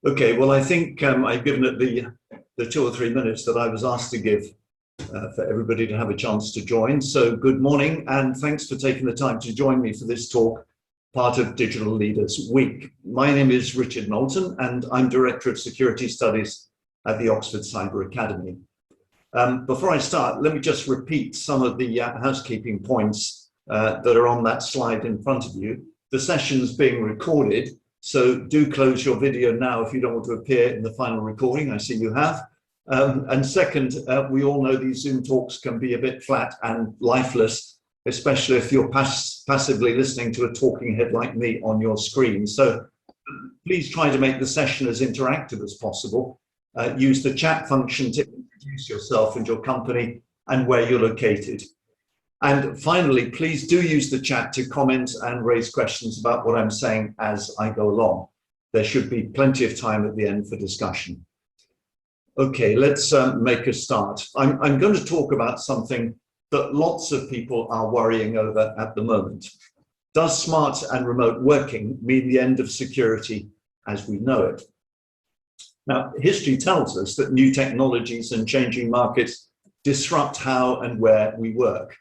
Okay, well, I think I've given it the 2 or 3 minutes that I was asked to give for everybody to have a chance to join. So good morning, and thanks for taking the time to join me for this talk, part of Digital Leaders Week. My name is Richard Knowlton, and I'm Director of Security Studies at the Oxford Cyber Academy. Before I start, let me just repeat some of the housekeeping points that are on that slide in front of you. The session's being recorded, so do close your video now if you don't want to appear in the final recording. I see you have. And second, we all know these Zoom talks can be a bit flat and lifeless, especially if you're passively listening to a talking head like me on your screen. So please try to make the session as interactive as possible. Use the chat function to introduce yourself and your company and where you're located. And finally, please do use the chat to comment and raise questions about what I'm saying as I go along. There should be plenty of time at the end for discussion. Okay, let's make a start. I'm going to talk about something that lots of people are worrying over at the moment. Does smart and remote working mean the end of security as we know it? Now, history tells us that new technologies and changing markets disrupt how and where we work.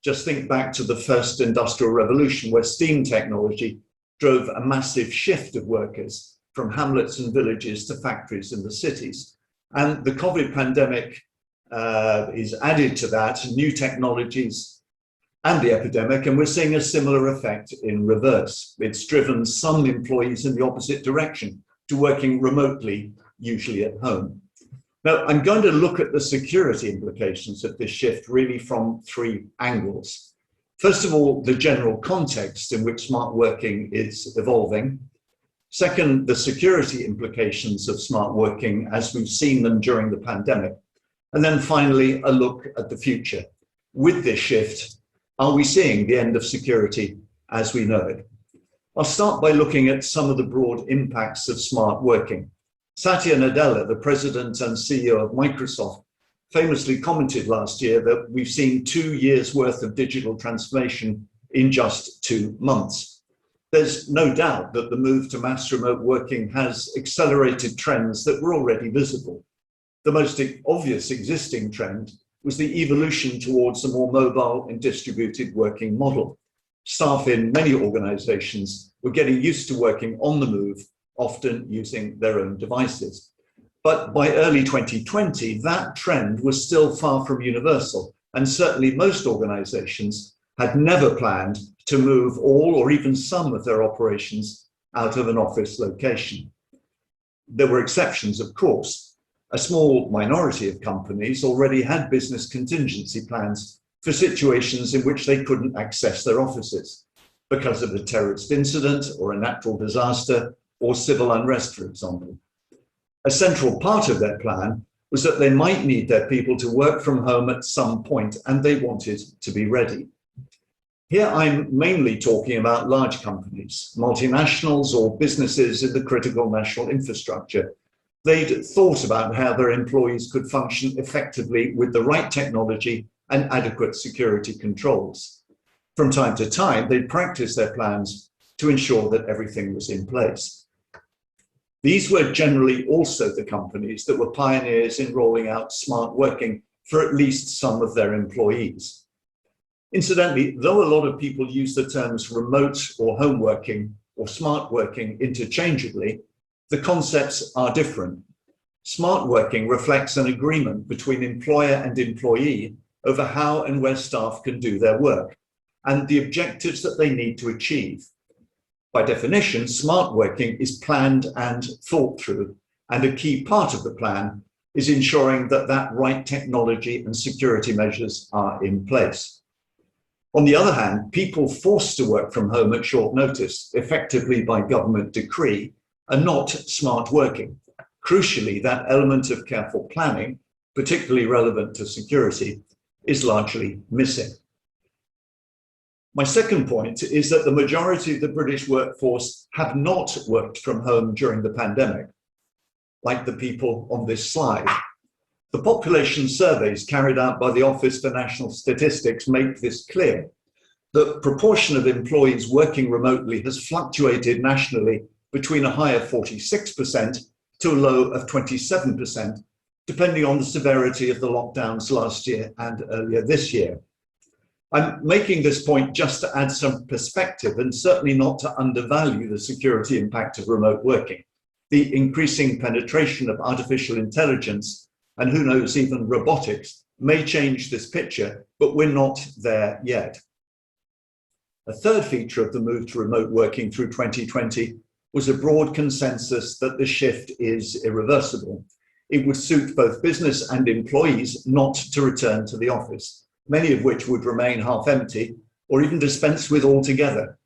Just think back to the first industrial revolution, where steam technology drove a massive shift of workers from hamlets and villages to factories in the cities. And the COVID pandemic is added to that, new technologies and the epidemic, and we're seeing a similar effect in reverse. It's driven some employees in the opposite direction, to working remotely, usually at home. Now, I'm going to look at the security implications of this shift really from 3 angles. First of all, the general context in which smart working is evolving. Second, the security implications of smart working as we've seen them during the pandemic. And then finally, a look at the future. With this shift, are we seeing the end of security as we know it? I'll start by looking at some of the broad impacts of smart working. Satya Nadella, the president and CEO of Microsoft, famously commented last year that we've seen 2 years' worth of digital transformation in just 2 months. There's no doubt that the move to mass remote working has accelerated trends that were already visible. The most obvious existing trend was the evolution towards a more mobile and distributed working model. Staff in many organizations were getting used to working on the move, often using their own devices. But by early 2020, that trend was still far from universal, and certainly most organizations had never planned to move all or even some of their operations out of an office location. There were exceptions, of course. A small minority of companies already had business contingency plans for situations in which they couldn't access their offices because of a terrorist incident or a natural disaster or civil unrest, for example. A central part of their plan was that they might need their people to work from home at some point, and they wanted to be ready. Here I'm mainly talking about large companies, multinationals or businesses in the critical national infrastructure. They'd thought about how their employees could function effectively with the right technology and adequate security controls. From time to time, they'd practice their plans to ensure that everything was in place. These were generally also the companies that were pioneers in rolling out smart working for at least some of their employees. Incidentally, though a lot of people use the terms remote or home working or smart working interchangeably, the concepts are different. Smart working reflects an agreement between employer and employee over how and where staff can do their work and the objectives that they need to achieve. By definition, smart working is planned and thought through, and a key part of the plan is ensuring that that right technology and security measures are in place. On the other hand, people forced to work from home at short notice, effectively by government decree, are not smart working. Crucially, that element of careful planning, particularly relevant to security, is largely missing. My second point is that the majority of the British workforce have not worked from home during the pandemic, like the people on this slide. The population surveys carried out by the Office for National Statistics make this clear. The proportion of employees working remotely has fluctuated nationally between a high of 46% to a low of 27%, depending on the severity of the lockdowns last year and earlier this year. I'm making this point just to add some perspective and certainly not to undervalue the security impact of remote working. The increasing penetration of artificial intelligence and who knows, even robotics may change this picture, but we're not there yet. A third feature of the move to remote working through 2020 was a broad consensus that the shift is irreversible. It would suit both business and employees not to return to the office, many of which would remain half empty or even dispensed with altogether.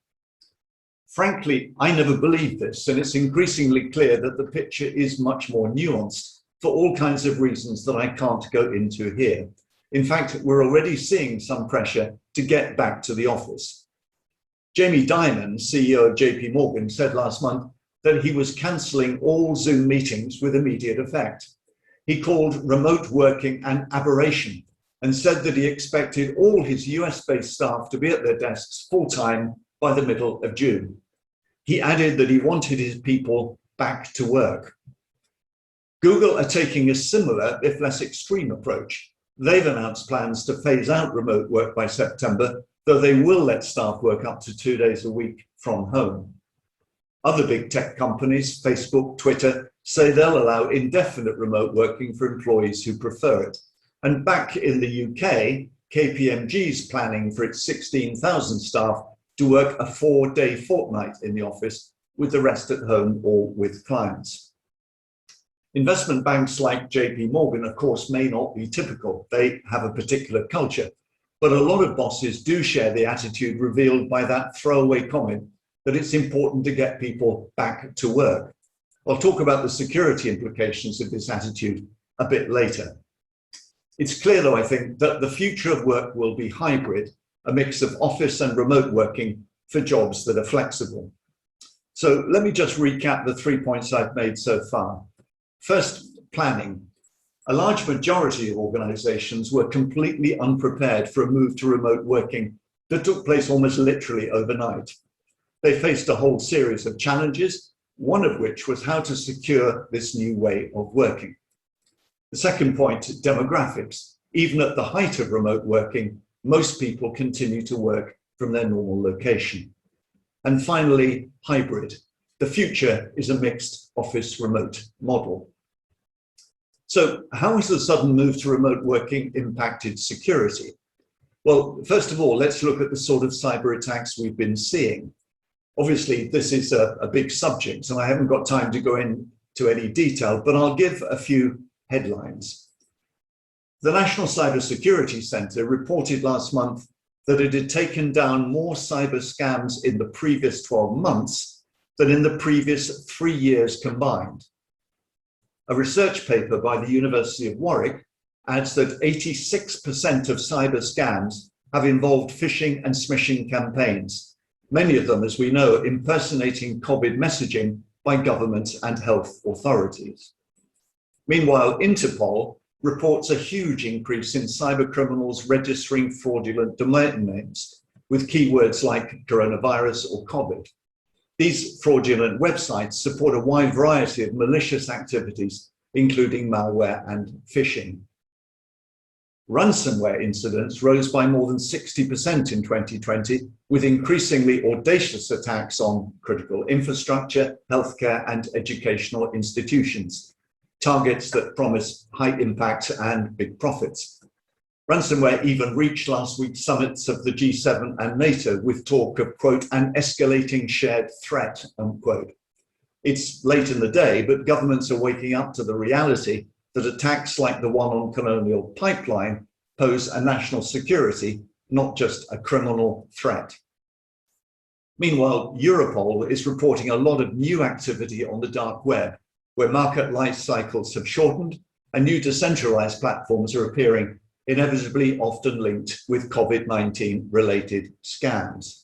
Frankly, I never believed this, and it's increasingly clear that the picture is much more nuanced for all kinds of reasons that I can't go into here. In fact, we're already seeing some pressure to get back to the office. Jamie Dimon, CEO of JP Morgan, said last month that he was cancelling all Zoom meetings with immediate effect. He called remote working an aberration and said that he expected all his US-based staff to be at their desks full-time by the middle of June. He added that he wanted his people back to work. Google are taking a similar, if less extreme approach. They've announced plans to phase out remote work by September, though they will let staff work up to 2 days a week from home. Other big tech companies, Facebook, Twitter, say they'll allow indefinite remote working for employees who prefer it. And back in the UK, KPMG's planning for its 16,000 staff to work a 4-day fortnight in the office, with the rest at home or with clients. Investment banks like JP Morgan, of course, may not be typical. They have a particular culture, but a lot of bosses do share the attitude revealed by that throwaway comment that it's important to get people back to work. I'll talk about the security implications of this attitude a bit later. It's clear, though, I think, that the future of work will be hybrid, a mix of office and remote working for jobs that are flexible. So let me just recap the 3 points I've made so far. First, planning. A large majority of organizations were completely unprepared for a move to remote working that took place almost literally overnight. They faced a whole series of challenges, one of which was how to secure this new way of working. The second point, demographics. Even at the height of remote working, most people continue to work from their normal location. And finally, hybrid. The future is a mixed office remote model. So how has the sudden move to remote working impacted security? Well, first of all, let's look at the sort of cyber attacks we've been seeing. Obviously, this is a big subject, and I haven't got time to go into any detail, but I'll give a few headlines. The National Cybersecurity Centre reported last month that it had taken down more cyber scams in the previous 12 months than in the previous 3 years combined. A research paper by the University of Warwick adds that 86% of cyber scams have involved phishing and smishing campaigns, many of them, as we know, impersonating COVID messaging by governments and health authorities. Meanwhile, Interpol reports a huge increase in cyber criminals registering fraudulent domain names with keywords like coronavirus or COVID. These fraudulent websites support a wide variety of malicious activities, including malware and phishing. Ransomware incidents rose by more than 60% in 2020, with increasingly audacious attacks on critical infrastructure, healthcare, and educational institutions, targets that promise high impact and big profits. Ransomware even reached last week's summits of the G7 and NATO with talk of, quote, an escalating shared threat, unquote. It's late in the day, but governments are waking up to the reality that attacks like the one on Colonial Pipeline pose a national security, not just a criminal threat. Meanwhile, Europol is reporting a lot of new activity on the dark web, where market life cycles have shortened and new decentralized platforms are appearing, inevitably often linked with COVID-19 related scams.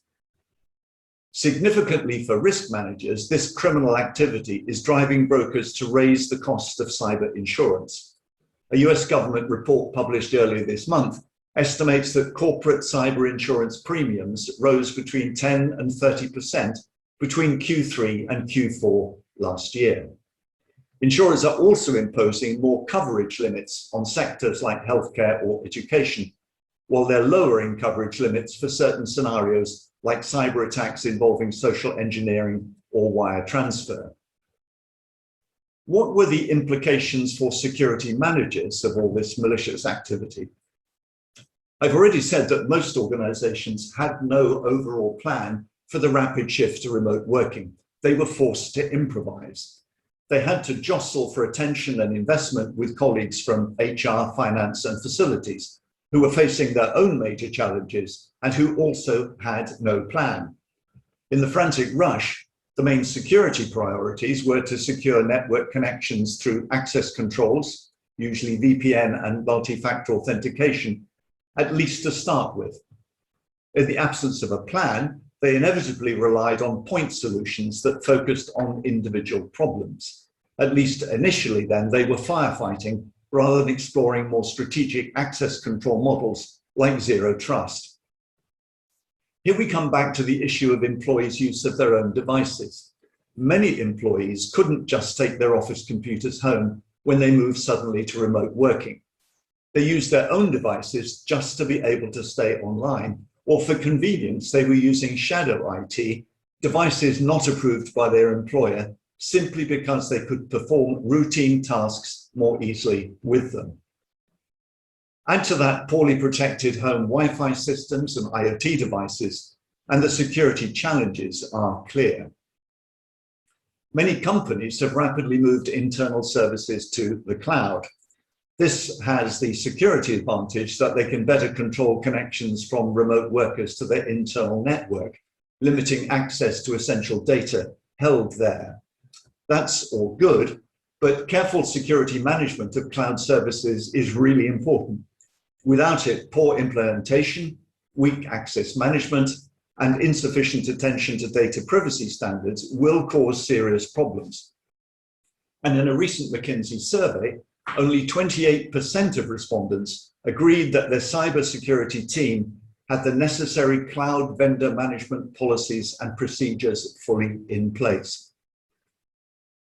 Significantly for risk managers, this criminal activity is driving brokers to raise the cost of cyber insurance. A US government report published earlier this month estimates that corporate cyber insurance premiums rose between 10 and 30% between Q3 and Q4 last year. Insurers are also imposing more coverage limits on sectors like healthcare or education, while they're lowering coverage limits for certain scenarios like cyber attacks involving social engineering or wire transfer. What were the implications for security managers of all this malicious activity? I've already said that most organizations had no overall plan for the rapid shift to remote working. They were forced to improvise. They had to jostle for attention and investment with colleagues from HR, finance, and facilities who were facing their own major challenges and who also had no plan. In the frantic rush, the main security priorities were to secure network connections through access controls, usually VPN and multi-factor authentication, at least to start with. In the absence of a plan, they inevitably relied on point solutions that focused on individual problems. At least initially then, they were firefighting rather than exploring more strategic access control models like zero trust. Here we come back to the issue of employees' use of their own devices. Many employees couldn't just take their office computers home when they moved suddenly to remote working. They used their own devices just to be able to stay online, or for convenience, they were using shadow IT, devices not approved by their employer, simply because they could perform routine tasks more easily with them. Add to that poorly protected home Wi-Fi systems and IoT devices, and the security challenges are clear. Many companies have rapidly moved internal services to the cloud. This has the security advantage that they can better control connections from remote workers to their internal network, limiting access to essential data held there. That's all good, but careful security management of cloud services is really important. Without it, poor implementation, weak access management, and insufficient attention to data privacy standards will cause serious problems. And in a recent McKinsey survey, only 28% of respondents agreed that their cybersecurity team had the necessary cloud vendor management policies and procedures fully in place.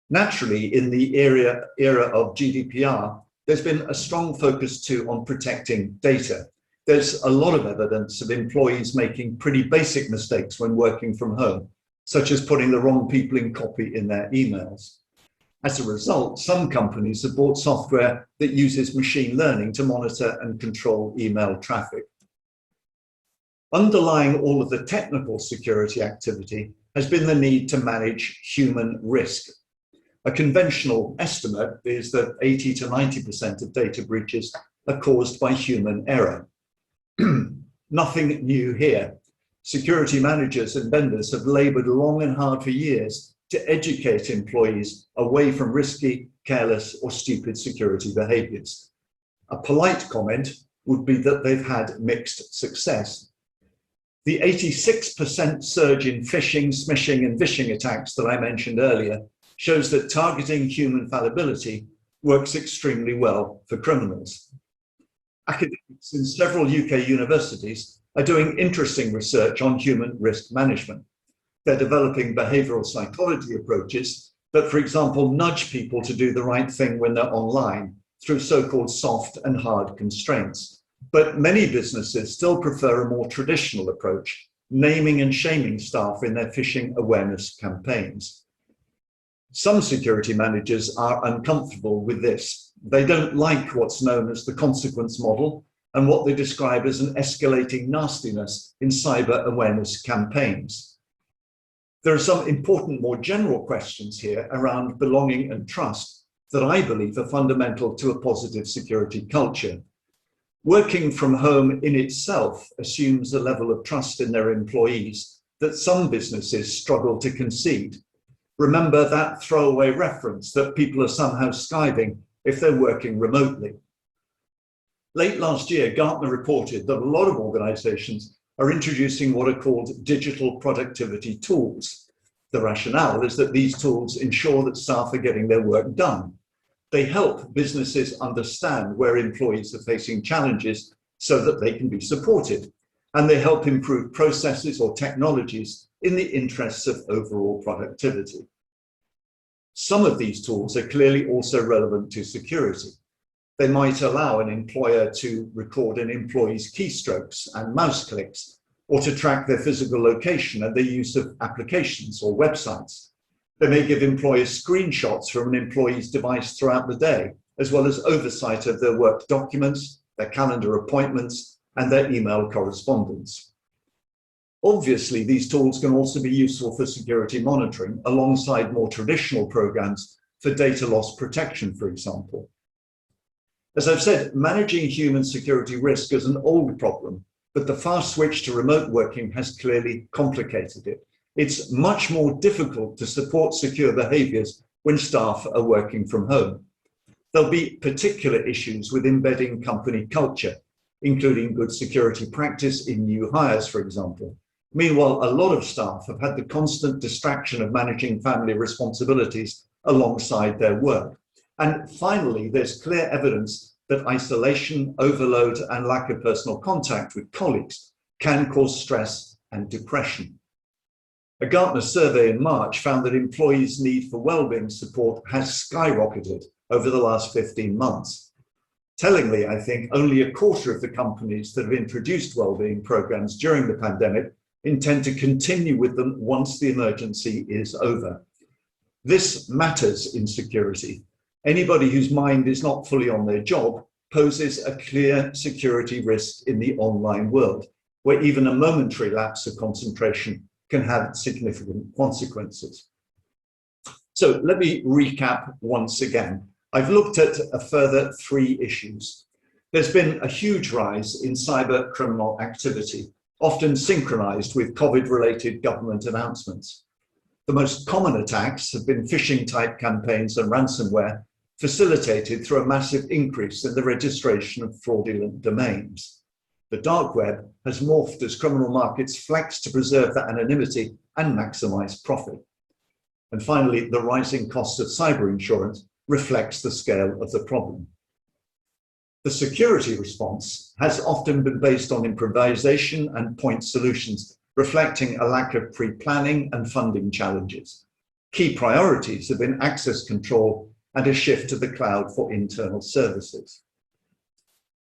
Naturally, in the era of GDPR, there's been a strong focus too on protecting data. There's a lot of evidence of employees making pretty basic mistakes when working from home, such as putting the wrong people in copy in their emails. As a result, some companies have bought software that uses machine learning to monitor and control email traffic. Underlying all of the technical security activity has been the need to manage human risk. A conventional estimate is that 80 to 90% of data breaches are caused by human error. Nothing new here. Security managers and vendors have labored long and hard for years to educate employees away from risky, careless, or stupid security behaviors. A polite comment would be that they've had mixed success. The 86% surge in phishing, smishing, and vishing attacks that I mentioned earlier shows that targeting human fallibility works extremely well for criminals. Academics in several UK universities are doing interesting research on human risk management. They're developing behavioral psychology approaches that, for example, nudge people to do the right thing when they're online through so-called soft and hard constraints. But many businesses still prefer a more traditional approach, naming and shaming staff in their phishing awareness campaigns. Some security managers are uncomfortable with this. They don't like what's known as the consequence model and what they describe as an escalating nastiness in cyber awareness campaigns. There are some important, more general questions here around belonging and trust that I believe are fundamental to a positive security culture. Working from home in itself assumes a level of trust in their employees that some businesses struggle to concede. Remember that throwaway reference that people are somehow skiving if they're working remotely. Late last year, Gartner reported that a lot of organizations are introducing what are called digital productivity tools. The rationale is that these tools ensure that staff are getting their work done. They help businesses understand where employees are facing challenges so that they can be supported. And they help improve processes or technologies in the interests of overall productivity. Some of these tools are clearly also relevant to security. They might allow an employer to record an employee's keystrokes and mouse clicks, or to track their physical location and their use of applications or websites. They may give employers screenshots from an employee's device throughout the day, as well as oversight of their work documents, their calendar appointments, and their email correspondence. Obviously, these tools can also be useful for security monitoring alongside more traditional programs for data loss protection, for example. As I've said, managing human security risk is an old problem, but the fast switch to remote working has clearly complicated it. It's much more difficult to support secure behaviors when staff are working from home. There'll be particular issues with embedding company culture, including good security practice in new hires, for example. Meanwhile, a lot of staff have had the constant distraction of managing family responsibilities alongside their work. And finally, there's clear evidence that isolation, overload, and lack of personal contact with colleagues can cause stress and depression. A Gartner survey in March found that employees' need for wellbeing support has skyrocketed over the last 15 months. Tellingly, I think only a quarter of the companies that have introduced wellbeing programs during the pandemic intend to continue with them once the emergency is over. This matters in security. Anybody whose mind is not fully on their job poses a clear security risk in the online world, where even a momentary lapse of concentration can have significant consequences. So let me recap once again. I've looked at a further 3 issues. There's been a huge rise in cyber criminal activity, often synchronized with COVID-related government announcements. The most common attacks have been phishing-type campaigns and ransomware, facilitated through a massive increase in the registration of fraudulent domains. The dark web has morphed as criminal markets flex to preserve that anonymity and maximize profit. And finally, the rising cost of cyber insurance reflects the scale of the problem. The security response has often been based on improvisation and point solutions, reflecting a lack of pre-planning and funding challenges. Key priorities have been access control and a shift to the cloud for internal services.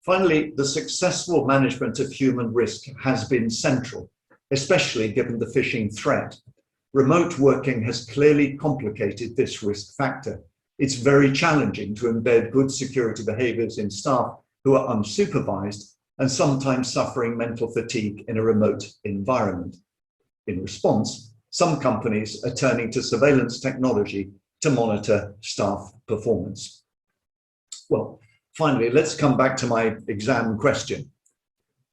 Finally, the successful management of human risk has been central, especially given the phishing threat. Remote working has clearly complicated this risk factor. It's very challenging to embed good security behaviors in staff who are unsupervised and sometimes suffering mental fatigue in a remote environment. In response, some companies are turning to surveillance technology to monitor staff performance. Well, finally, let's come back to my exam question.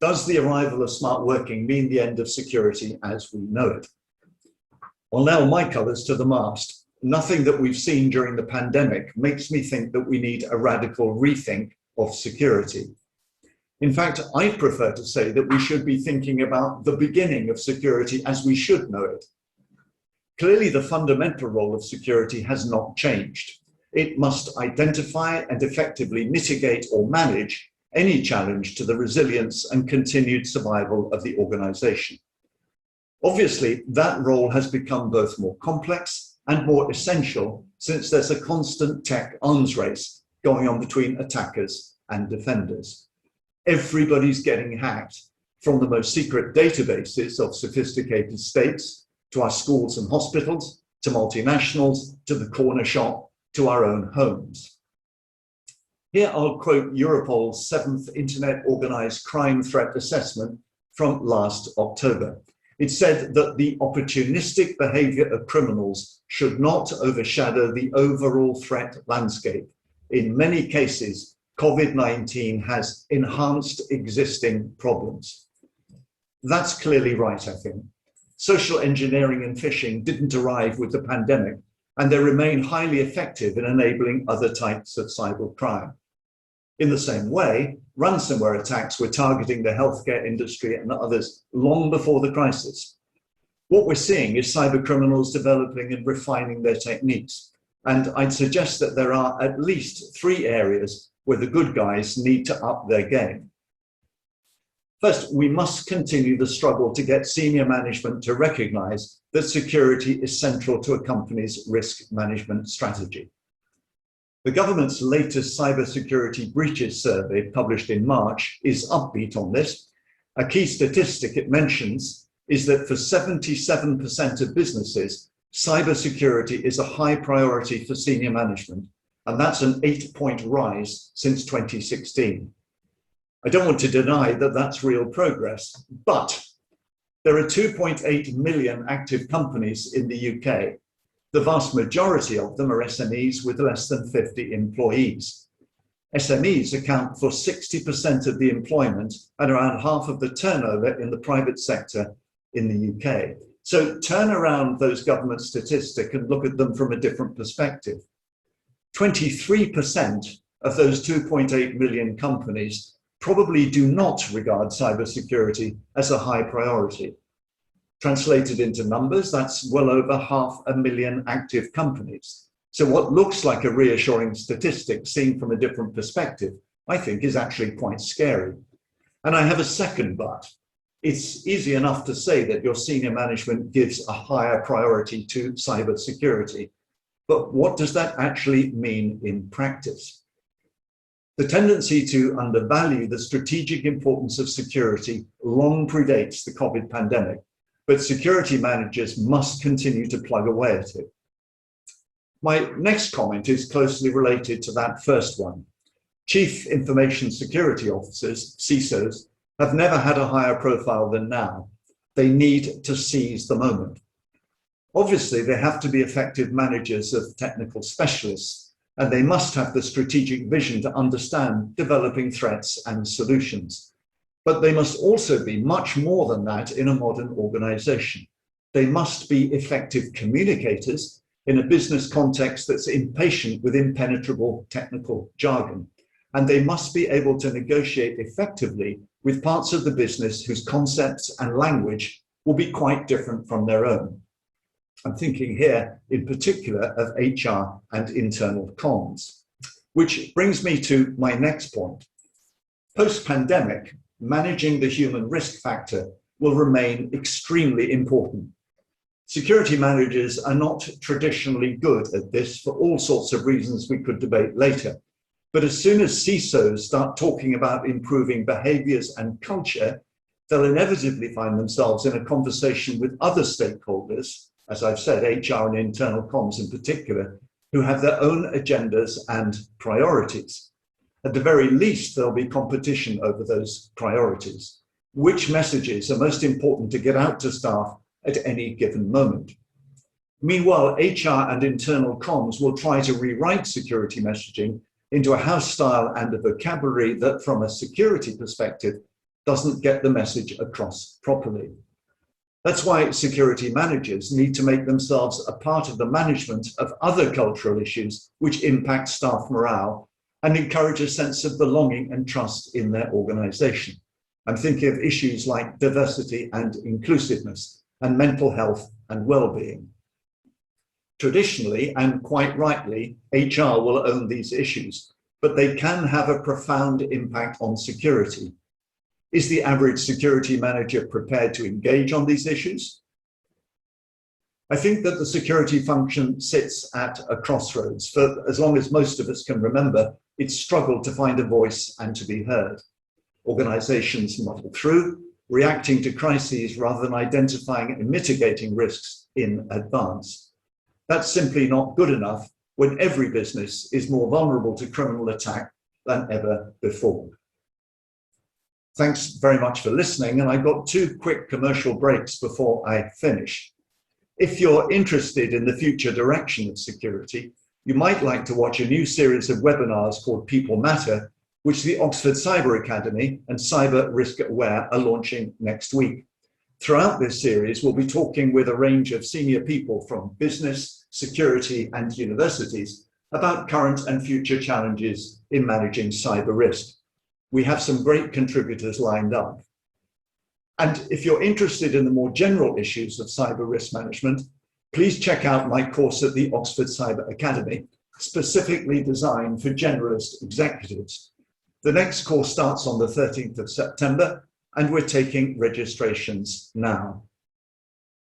Does the arrival of smart working mean the end of security as we know it? Well, now my colours to the mast. Nothing that we've seen during the pandemic makes me think that we need a radical rethink of security. In fact, I prefer to say that we should be thinking about the beginning of security as we should know it. Clearly, the fundamental role of security has not changed. It must identify and effectively mitigate or manage any challenge to the resilience and continued survival of the organization. Obviously, that role has become both more complex and more essential since there's a constant tech arms race going on between attackers and defenders. Everybody's getting hacked, from the most secret databases of sophisticated states to our schools and hospitals, to multinationals, to the corner shop, to our own homes. Here I'll quote Europol's 7th Internet Organized Crime Threat Assessment from last October. It said that the opportunistic behavior of criminals should not overshadow the overall threat landscape. In many cases, COVID-19 has enhanced existing problems. That's clearly right, I think. Social engineering and phishing didn't arrive with the pandemic, and they remain highly effective in enabling other types of cybercrime. In the same way, ransomware attacks were targeting the healthcare industry and others long before the crisis. What we're seeing is cybercriminals developing and refining their techniques, and I'd suggest that there are at least 3 areas where the good guys need to up their game. First, we must continue the struggle to get senior management to recognize that security is central to a company's risk management strategy. The government's latest cybersecurity breaches survey, published in March, is upbeat on this. A key statistic it mentions is that for 77% of businesses, cybersecurity is a high priority for senior management, and that's an 8-point rise since 2016. I don't want to deny that that's real progress, but there are 2.8 million active companies in the UK. The vast majority of them are SMEs with less than 50 employees. SMEs account for 60% of the employment and around half of the turnover in the private sector in the UK. So turn around those government statistics and look at them from a different perspective. 23% of those 2.8 million companies probably do not regard cybersecurity as a high priority. Translated into numbers, that's well over 500,000 active companies. So what looks like a reassuring statistic seen from a different perspective, I think is actually quite scary. And I have a second but. It's easy enough to say that your senior management gives a higher priority to cybersecurity. But what does that actually mean in practice? The tendency to undervalue the strategic importance of security long predates the COVID pandemic, but security managers must continue to plug away at it. My next comment is closely related to that first one. Chief Information Security Officers, CISOs, have never had a higher profile than now. They need to seize the moment. Obviously, they have to be effective managers of technical specialists, and they must have the strategic vision to understand developing threats and solutions. But they must also be much more than that in a modern organization. They must be effective communicators in a business context that's impatient with impenetrable technical jargon. And they must be able to negotiate effectively with parts of the business whose concepts and language will be quite different from their own. I'm thinking here in particular of HR and internal comms, which brings me to my next point. Post-pandemic, managing the human risk factor will remain extremely important. Security managers are not traditionally good at this for all sorts of reasons we could debate later. But as soon as CISOs start talking about improving behaviors and culture, they'll inevitably find themselves in a conversation with other stakeholders, as I've said, HR and internal comms in particular, who have their own agendas and priorities. At the very least, there'll be competition over those priorities. Which messages are most important to get out to staff at any given moment? Meanwhile, HR and internal comms will try to rewrite security messaging into a house style and a vocabulary that, from a security perspective, doesn't get the message across properly. That's why security managers need to make themselves a part of the management of other cultural issues which impact staff morale and encourage a sense of belonging and trust in their organization. I'm thinking of issues like diversity and inclusiveness and mental health and well-being. Traditionally, and quite rightly, HR will own these issues, but they can have a profound impact on security. Is the average security manager prepared to engage on these issues? I think that the security function sits at a crossroads. For as long as most of us can remember, it's struggled to find a voice and to be heard. Organizations muddle through, reacting to crises rather than identifying and mitigating risks in advance. That's simply not good enough when every business is more vulnerable to criminal attack than ever before. Thanks very much for listening, and I've got 2 quick commercial breaks before I finish. If you're interested in the future direction of security, you might like to watch a new series of webinars called People Matter, which the Oxford Cyber Academy and Cyber Risk Aware are launching next week. Throughout this series, we'll be talking with a range of senior people from business, security, and universities about current and future challenges in managing cyber risk. We have some great contributors lined up. And if you're interested in the more general issues of cyber risk management, please check out my course at the Oxford Cyber Academy, specifically designed for generalist executives. The next course starts on the 13th of September, and we're taking registrations now.